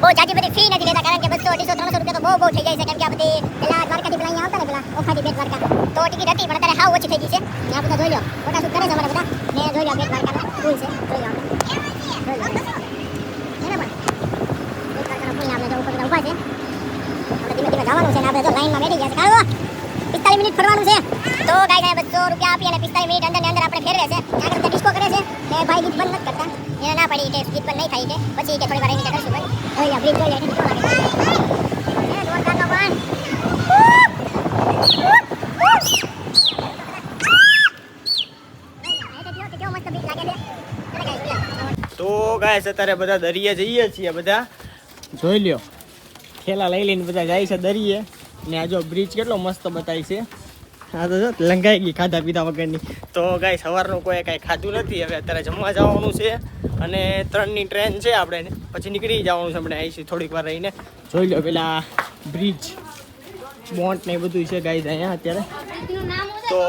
બહુ જાજી બધી ફી નથી લેતા કારણ કે 200 250 300 રૂપિયા તો બહુ થઈ જાય છે કેમ કે આ બધી પેલા દ્વારકાથી પેલા અહીંયા આવતા ને પેલા ઓખાથી બેટ દ્વારકા તો ટિકિટ હતી પણ અત્યારે હાવ ઓછી થઈ ગઈ છે આ બધા જોઈ લો ફોટા શૂટ કરે છે અમારા બધા ને જોઈ લો બેટ દ્વારકાનો ફૂલ છે જોઈ લો આપણે એને પણ બેટ દ્વારકાનો ફૂલ આપણે જો ઉપર બધા ઊભા છે આપણે ધીમે ધીમે જવાનું છે ને આપણે જો લાઈનમાં બેઠી ગયા છે કાળો 45 મિનિટ ફરવાનું છે તો ગાઈસ અહીંયા 200 રૂપિયા આપી અને 45 મિનિટ અંદર ને અંદર આપણે ફેરવે છે આગળ બધા ડિસ્કો કરે છે ને ભાઈ ગીત બંધ નથી કરતા એને ના પડી કે ગીત બંધ નહીં થાય કે પછી કે થોડી વાર એની કરશું ભાઈ જોઈ લો બ્રિજ જોઈ લો કેટલો લાગે છે જોરદારનો પણ તો ગાઈસ અત્યારે બધા દરિયે જઈએ છીએ બધા જોઈ લ્યો ખેલા લઈ લઈને બધા જાય છે દરિયે ને આ જો બ્રિજ કેટલો મસ્ત બતાવી છે આ તો જો લંગાઈ ગઈ ખાધા પીધા વગરની તો ગાઈસ સવારનું કોઈ કાંઈ ખાધું નથી હવે અત્યારે જમવા જવાનું છે અને 3ની ટ્રેન છે આપણે પછી નીકળી જવાનું છે આપણે આવીશું થોડીક વાર રહીને જોઈ લો પેલા બ્રિજ બોટ ને બધું છે ગાઈસ અહીંયા અત્યારે તો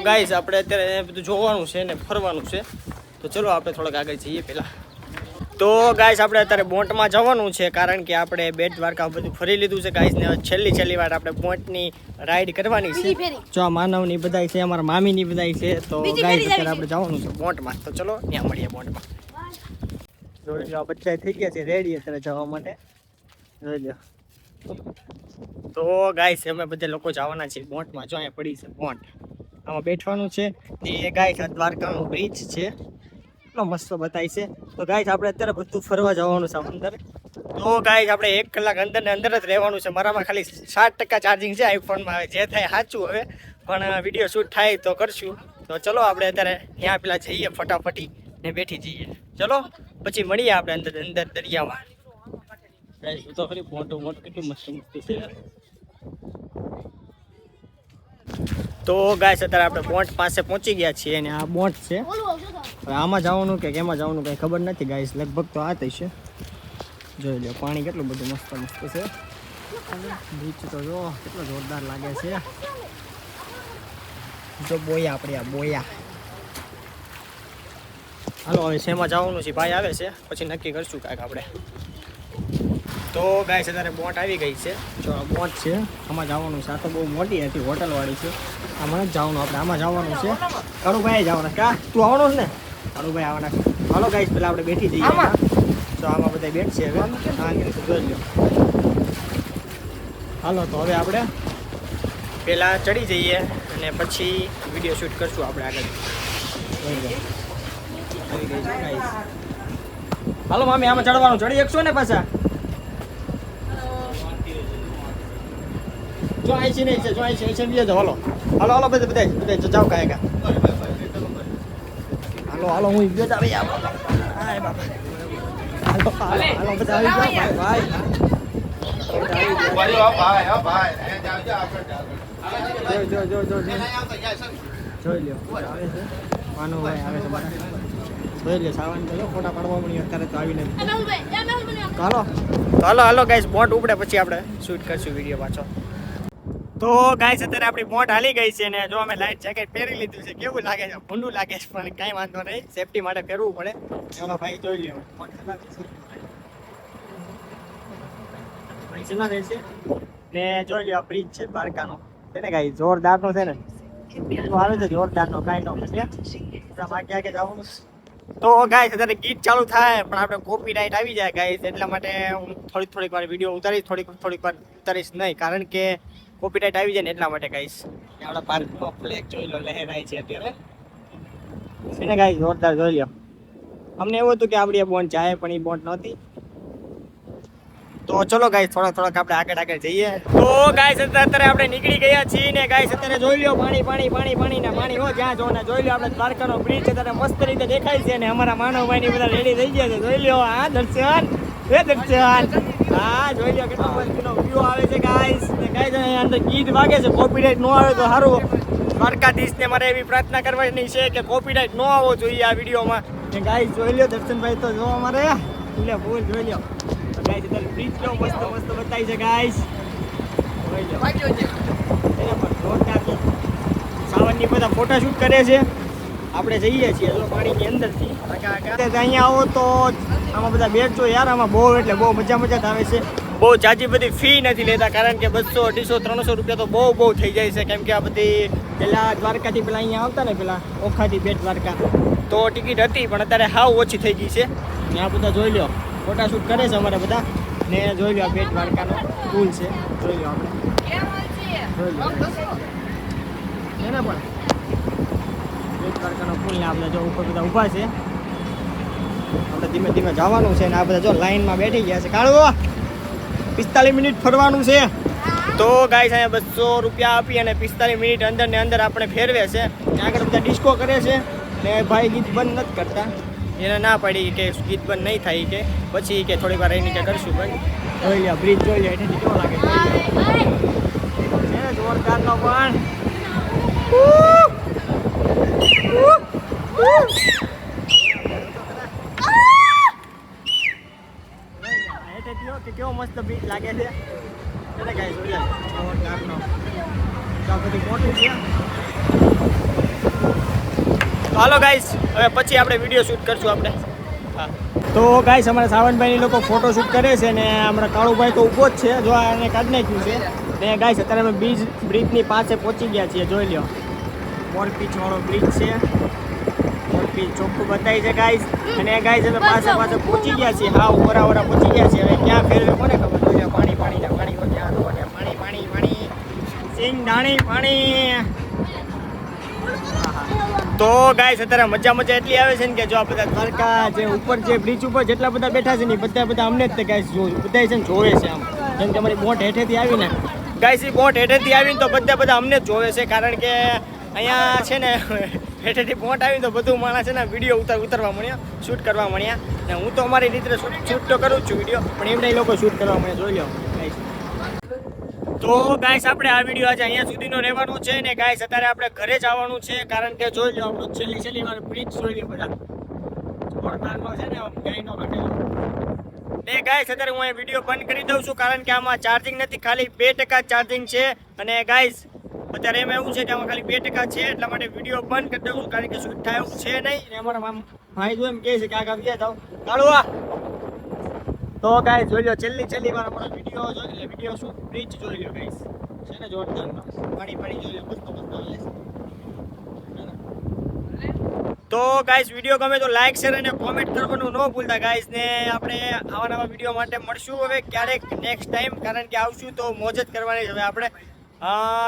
ગાઈસ આપણે અત્યારે બધું જોવાનું છે ને ફરવાનું છે તો ચલો આપણે થોડાક આગળ જઈએ પહેલાં તો ગાઈસ આપણે અત્યારે બોટમાં જવાનું છે કારણ કે આપણે બેટ દ્વારકા બધું ફરી લીધું છે ગાઈસ ને છેલ્લી વાર આપણે બોટની રાઈડ કરવાની છે જો આ માનવની બધાય છે અમારા મામીની બધાય છે તો ગાઈસ અત્યારે આપણે જવાનું છે બોટમાં તો ચલો ત્યાં મળીએ બોટમાં જોઈ લો બચ્ચા થઈ ગયા છે રેડી અત્યારે જવા માટે જોઈ લો તો ગાઈસ અમે બધા લોકો જવાના છીએ બોટમાં જો અહીંયા પડી છે બોટ આમાં બેઠવાનું છે એ ગાઈસ આ દ્વારકાનો બ્રિજ છે એટલો મસ્ત બતાવી છે તો ગાઈસ આપણે અત્યારે બધું ફરવા જવાનું છે અંદર તો ગાઈસ આપણે 1 કલાક અંદર ને અંદર જ રહેવાનું છે મારામાં ખાલી 60% ચાર્જિંગ છે આઈફોનમાં હવે જે થાય સાચું હવે પણ વિડીયો શૂટ થાય તો કરશું તો ચલો આપણે અત્યારે ત્યાં પેલા જઈએ ફટાફટી ને બેઠી જઈએ ચલો પછી મળીએ આપણે અંદર દરિયામાં ગાઈસ તો ખરી મોટું કેટલું મસ્ત છે તો ગાઈસ અત્યારે આપણે બોટ પાસે પહોંચી ગયા છીએ અને આ બોટ છે હવે આમાં જવાનું કે કેમાં જવાનું કંઈ ખબર નથી ગાઈસ લગભગ તો આ જ છે જોઈ લો પાણી કેટલું બધું મસ્ત છે બીચ તો જો કેટલો જોરદાર લાગે છે જો બોયા આપણે આ બોયા હાલો હવે શેમાં જવાનું છે ભાઈ આવે છે પછી નક્કી કરશું કાંઈક આપણે તો ગાઈસ અત્યારે બોટ આવી ગઈ છે જો આ બોટ છે આમાં જવાનું છે આ તો બહુ મોટી હતી હોટલવાળી છે આમાં જ જવાનું આપણે આમાં જવાનું છે કાળુભાઈ જવાના કા તું આવવાનો છે ને કાળુભાઈ આવવાના હાલો ગાઈસ પેલા આપણે બેઠી જઈએ તો આમાં બધા બેઠશે હવે હા જોઈ લો હાલો તો હવે આપણે પેલા ચડી જઈએ અને પછી વિડીયો શૂટ કરશું આપણે આગળ જોઈ લો આવી ગઈ છે ગાઈસ હાલો મામી આમાં ચડવાનું ચડી શકશો ને પાછા જો આઈ છે નહીં છે જો આઈ છે બીજો હાલો હાલો હાલો બધા જાવ કાંઈ હાલો હું ગયો તા ભાઈ હાય બાપા હાલો બધા આવી જાવ ભાઈ જો જોઈ લ્યો આવે છે માનો ભાઈ આવે છે બધા જોઈ લ્યો સાવન તો ફોટા પાડવા મળી અત્યારે તો આવી નથી હાલો ગાઈસ બોટ ઉપડે પછી આપણે શૂટ કરશું વિડીયો પાછો તો ગાઈસ અત્યારે આપણી બોટ હાલી ગઈ છે ને જો અમે લાઈટ જેકેટ પહેરી લીધું છે કેવું લાગે છે ભૂંડું લાગે છે પણ કાંઈ વાંધો નહીં સેફટી માટે પહેરવું પડે ચાલો ભાઈ જોઈ લ્યો ને જોઈ લ્યો બ્રિજ છે દ્વારકાનો છે ને ગાઈસ જોરદારનો છે ને આવે છે જોરદારનો કાંઈ નો બાકી આગે જવાનું તો ગાઈસ અત્યારે ગીત ચાલુ થાય પણ આપણે કોપીરાઇટ આવી જાય ગાઈસ એટલા માટે હું થોડીક વાર વિડીયો ઉતારીશ થોડીક વાર ઉતારીશ નહીં કારણ કે કોપીરાઇટ આવી જાય ને એટલા માટે ગાઈસ આપણા પાર્કનો ફ્લેગ જોઈ લો લહેરાય છે અત્યારે એને ગાઈસ જોરદાર જોઈ લો અમને એવું હતું કે આપણી બોટ જાય પણ એ બોટ નહોતી તો ચલો ગાઈસ થોડાક આપણે આગળ જઈએ તો ગાઈસ અત્યારે આપણે નીકળી ગયા છીએ ને ગાઈસ અત્યારે જોઈ લો પાણી ને પાણી હો જ્યાં જો ને જોઈ લો આપણે દ્વારકાનો બ્રિજ અત્યારે મસ્ત રીતે દેખાય છે ને અમારા માનવભાઈ ની બધા રેડી થઈ ગયા છે જોઈ લો હા દર્શન હા જોઈ લો કેટલો મસ્તનો વ્યૂ આવે છે ગાઈસ ને ગાઈસ અહીંયા અંદર ગીત વાગે છે કોપીરાઇટ નો આવે તો સારું દ્વારકાધીશને મારે એવી પ્રાર્થના કરવાની છે કે કોપીરાઇટ નો આવવો જોઈએ આ વિડીયોમાં ને ગાઈસ જોઈ લ્યો દર્શનભાઈ તો જો અમારે ફૂલે ફૂલ જોઈ લ્યો તો ગાઈસ અત્યારે બ્રિજ કેવો મસ્ત મસ્ત બતાવી છે ગાઈસ જોઈ લ્યો એને પણ જોરદાર છે સાવનની બધા ફોટોશૂટ કરે છે આપણે જઈએ છીએ જો પાણીની અંદરથી અહીંયા આવો તો આમાં બધા બેસજો યાર આમાં બહુ એટલે બહુ મજા જ આવે છે બહુ જાજી બધી ફી નથી લેતા કારણ કે 200 250 300 રૂપિયા તો બહુ થઈ જાય છે કેમ કે આ બધી પેલા દ્વારકાથી પેલા અહીંયા આવતા ને પેલા ઓખાથી બેટ દ્વારકા તો ટિકિટ હતી પણ અત્યારે હાવ ઓછી થઈ ગઈ છે ને આ બધા જોઈ લો ફોટાશૂટ કરે છે અમારે બધા ને જોઈ લો આ બેટ દ્વારકાનો પુલ છે જોઈ લો આપણે જોઈ લો એને પણ બેટ દ્વારકાનો પુલ ને આપણે જો ઉપર બધા ઊભા છે આપણે ધીમે ધીમે જવાનું છે ને આ બધા જો લાઈનમાં બેઠી ગયા છે કાળવો 45 મિનિટ ફરવાનું છે તો ગાઈસ અહીંયા 200 રૂપિયા આપી અને 45 મિનિટ અંદર ને અંદર આપણે ફેરવે છે ત્યાં આગળ બધા ડિસ્કો કરે છે ને ભાઈ ગીત બંધ નથી કરતા એને ના પાડી કે ગીત બંધ નહીં થાય કે પછી કે થોડી વાર રહીને કે કરશું બંધ જોઈ લો બ્રિજ જોઈ લો એથી કેવો લાગે છે જોરદારનો પણ કે કેવો મસ્ત બ્રિજ લાગે છે એટલે ગાઈસ જોઈ લો જોરદારનો તો આ બધી મોટું છે હાલો ગાઈસ હવે પછી આપણે વિડીયો શૂટ કરશું આપણે હા તો ગાઈસ અમારા સાવનભાઈની લોકો ફોટો શૂટ કરે છે ને અમારા કાળુભાઈ તો ઊભો જ છે જો આને કાઢી નાખ્યું છે ને ગાઈસ અત્યારે અમે બ્રિજની પાસે પહોંચી ગયા છીએ જોઈ લો મોરપીચ વાળો બ્રિજ છે મોરપીચ ચોખ્ખું બતાવી છે ગાઈસ અને ગાઈસ અમે પાસે પહોંચી ગયા છીએ હા ઓરા પહોંચી ગયા છીએ હવે ક્યાં ફેરવે કોને ખબર જોઈ લો પાણી ક્યાં તો પાણી સિંગ ધાણી પાણી તો ગાઈસ અત્યારે મજા એટલી આવે છે ને કે જો આ બધા દ્વારકા જે ઉપર જે બ્રિજ ઉપર જેટલા બધા બેઠા છે ને બધા અમને જ તે ગાઈસ બધા છે ને જોવે છે આમ જેમ કે અમારી બોટ હેઠેથી આવીને ગાઈસ એ બોટ હેઠેથી આવીને તો બધા અમને જ જોવે છે કારણ કે અહીંયા છે ને હેઠેથી બોટ આવીને તો બધું માણસ છે ને વિડીયો ઉતારવા મળ્યા શૂટ કરવા મળ્યા ને હું તો અમારી રીતે શૂટ તો કરું જ છું વિડીયો પણ એમને લોકો શૂટ કરવા મળ્યા જોઈ લો ગાઈસ તો ગાઈસ આપણે આ વિડીયો આજે અહીંયા સુધીનો રહેવાનો છે ને ગાઈસ અત્યારે આપણે ઘરે જવાનું છે કારણ કે જોઈ લો આપણું છેલ્લી વાર બ્રિજ જોઈ લો બધા જોરદારનો છે ને ગાયનો કટેલો ને ગાઈસ અત્યારે હું આ વિડીયો બંધ કરી દઉં છું કારણ કે આમાં ચાર્જિંગ નથી ખાલી 2% ચાર્જિંગ છે અને ગાઈસ અત્યારે એમાં એવું છે કે આમાં ખાલી 2% છે એટલા માટે વિડીયો બંધ કરી દઉં છું કારણ કે શૂટ થાય એવું છે નહીં ને અમારા ભાઈ જો એમ કહે છે કે આગળ ગયા જાઓ કાળવા તો ગાઈસ જોઈ લો છેલ્લી વાર અમારો વિડીયો જોઈ લે વિડીયો શું બ્રિજ જોઈ લો ગાઈસ છે ને જોરદારનો પાણી જોઈ લો મસ્ત હાલે તો ગાઈસ વિડીયો ગમે તો લાઈક શેર અને કોમેન્ટ કરવાનું ન ભૂલતા ગાઈસ ને આપણે આવા નવા વિડીયો માટે મળશું હવે ક્યારેક નેક્સ્ટ ટાઈમ કારણ કે આવશું તો મોજ જ કરવાની છે હવે આપણે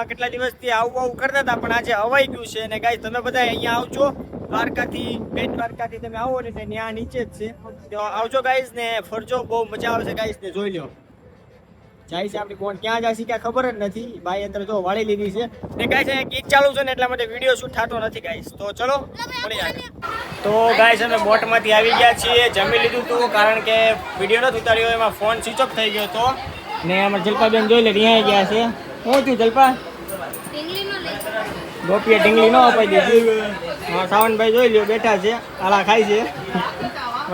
કેટલા દિવસથી આવું કરતા હતા પણ આજે હવાઈ ગયું છે અને ગાઈસ તમે બધા અહીંયા આવજો દ્વારકાથી બેટ દ્વારકાથી તમે આવો ને ત્યાં નીચે જ છે તો આવજો ગાઈસ ને ફરજો બહુ મજા આવશે ગાઈસ ને જોઈ લો જાય છે આપણી કોણ ક્યાં જાય છે ક્યાં ખબર જ નથી ભાઈ અંદર જો વાળી લીધી છે ને ગાઈસ અહીંયા ગીત ચાલુ છે ને એટલા માટે વિડીયો શૂટ થતો નથી ગાઈસ તો ચલો મળી જાય તો ગાઈસ અમે બોટમાંથી આવી ગયા છીએ જમી લીધું હતું કારણ કે વિડીયો નથી ઉતાર્યો એમાં ફોન સ્વિચ ઓફ થઈ ગયો હતો ને અમારા જલપાબેન જોઈ લે રિહાઈ ગયા છે શું થયું જલપા ગોપીએ ઢીંગલી ન અપાઈ દીધી સાવનભાઈ જોઈ લ્યો બેઠા છે આલા ખાય છે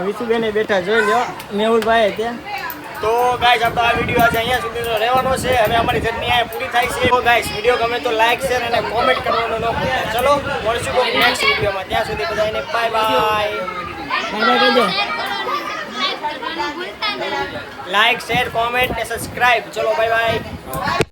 વિશુબેને બેઠા જોઈ લ્યો મેહુલભાઈ ત્યાં તો ગાઈસ આપણો આ વિડીયો આજે અહીંયા સુધીનો રહેવાનો છે હવે અમારી જર્ની અહીંયા પૂરી થાય છે તો ગાઈસ વિડીયો ગમે તો લાઈક શેર અને કોમેન્ટ કરવાનું ન ભૂલતા ચલો મળશું કોઈ નેક્સ્ટ વિડીયોમાં ત્યાં સુધી બધાને bye bye like share comment અને સબસ્ક્રાઇબ ચલો બાય બાય